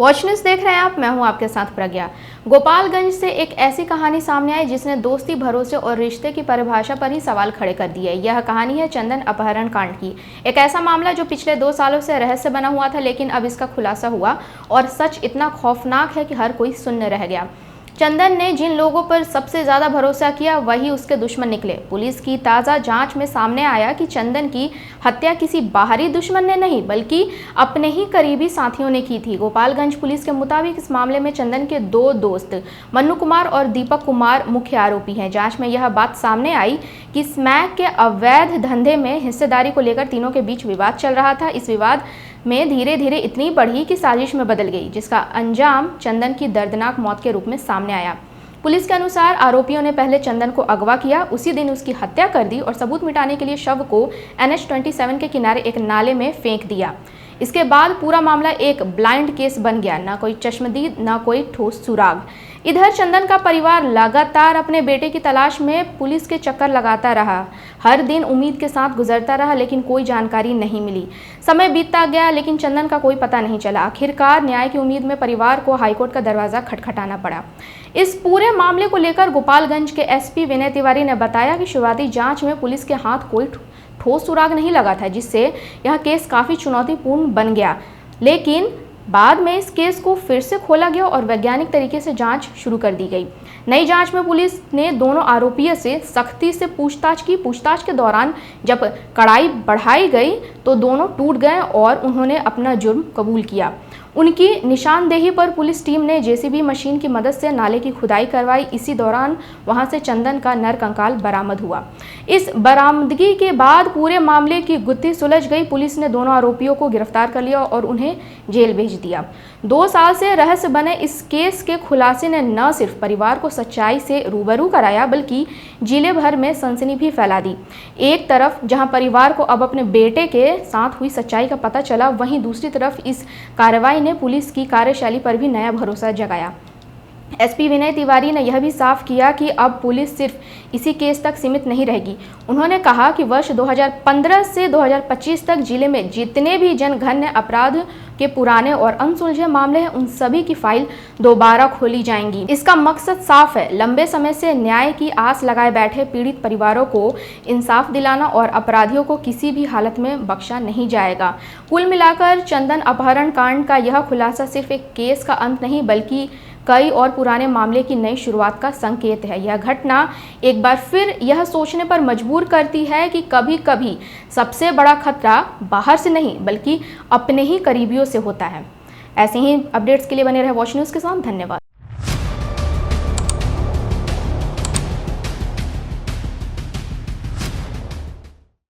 Watch news देख रहे हैं आप। मैं हूं आपके साथ प्रज्ञा। गोपालगंज से एक ऐसी कहानी सामने आई जिसने दोस्ती, भरोसे और रिश्ते की परिभाषा पर ही सवाल खड़े कर दिए। यह कहानी है चंदन अपहरण कांड की। एक ऐसा मामला जो पिछले 2 सालों से रहस्य बना हुआ था, लेकिन अब इसका खुलासा हुआ और सच इतना खौफनाक है कि हर कोई शून्य रह गया। चंदन ने जिन लोगों पर सबसे ज्यादा भरोसा किया वही उसके दुश्मन निकले। पुलिस की ताज़ा जांच में सामने आया कि चंदन की हत्या किसी बाहरी दुश्मन ने नहीं बल्कि अपने ही करीबी साथियों ने की थी। गोपालगंज पुलिस के मुताबिक इस मामले में चंदन के 2 दोस्त मन्नू कुमार और दीपक कुमार मुख्य आरोपी हैं। जांच में यह बात सामने आई कि स्मैक के अवैध धंधे में हिस्सेदारी को लेकर तीनों के बीच विवाद चल रहा था। इस विवाद में धीरे धीरे इतनी बढ़ी कि साजिश में बदल गई, जिसका अंजाम चंदन की दर्दनाक मौत के रूप में सामने आया। पुलिस के अनुसार आरोपियों ने पहले चंदन को अगवा किया, उसी दिन उसकी हत्या कर दी और सबूत मिटाने के लिए शव को NH-27 के किनारे एक नाले में फेंक दिया। इसके बाद पूरा मामला एक ब्लाइंड केस बन गया, ना कोई चश्मदीद ना कोई ठोस सुराग। इधर चंदन का परिवार लगातार अपने बेटे की तलाश में पुलिस के चक्कर लगाता रहा। हर दिन उम्मीद के साथ गुजरता रहा, लेकिन कोई जानकारी नहीं मिली। समय बीतता गया, लेकिन चंदन का कोई पता नहीं चला। आखिरकार न्याय की उम्मीद में परिवार को हाईकोर्ट का दरवाजा खटखटाना पड़ा। इस पूरे मामले को लेकर गोपालगंज के SP विनय तिवारी ने बताया कि शुरुआती जांच में पुलिस के हाथ कोई ठोस सुराग नहीं लगा था, जिससे यह केस काफ़ी चुनौतीपूर्ण बन गया। लेकिन बाद में इस केस को फिर से खोला गया और वैज्ञानिक तरीके से जांच शुरू कर दी गई। नई जांच में पुलिस ने दोनों आरोपियों से सख्ती से पूछताछ की। पूछताछ के दौरान जब कड़ाई बढ़ाई गई तो दोनों टूट गए और उन्होंने अपना जुर्म कबूल किया। उनकी निशानदेही पर पुलिस टीम ने JCB मशीन की मदद से नाले की खुदाई करवाई। इसी दौरान वहां से चंदन का नरकंकाल बरामद हुआ। इस बरामदगी के बाद पूरे मामले की गुत्थी सुलझ गई। पुलिस ने दोनों आरोपियों को गिरफ्तार कर लिया और उन्हें जेल भेज दिया। 2 साल से रहस्य बने इस केस के खुलासे ने न सिर्फ परिवार को सच्चाई से रूबरू कराया बल्कि जिले भर में सनसनी भी फैला दी। एक तरफ जहां परिवार को अब अपने बेटे के साथ हुई सच्चाई का पता चला, वहीं दूसरी तरफ इस कार्रवाई ने पुलिस की कार्यशैली पर भी नया भरोसा जगाया। SP विनय तिवारी ने यह भी साफ किया कि अब पुलिस सिर्फ इसी केस तक सीमित नहीं रहेगी। उन्होंने कहा कि वर्ष 2015 से 2025 तक जिले में जितने भी जनघन्य अपराध के पुराने और अनसुलझे मामले हैं, उन सभी की फाइल दोबारा खोली जाएंगी। इसका मकसद साफ है, लंबे समय से न्याय की आस लगाए बैठे पीड़ित परिवारों को इंसाफ दिलाना और अपराधियों को किसी भी हालत में बख्शा नहीं जाएगा। कुल मिलाकर चंदन अपहरण कांड का यह खुलासा सिर्फ एक केस का अंत नहीं बल्कि कई और पुराने मामले की नई शुरुआत का संकेत है। यह घटना एक बार फिर यह सोचने पर मजबूर करती है कि कभी कभी सबसे बड़ा खतरा बाहर से नहीं बल्कि अपने ही करीबियों से होता है। ऐसे ही अपडेट्स के लिए बने रहे वॉच न्यूज़ के साथ। धन्यवाद।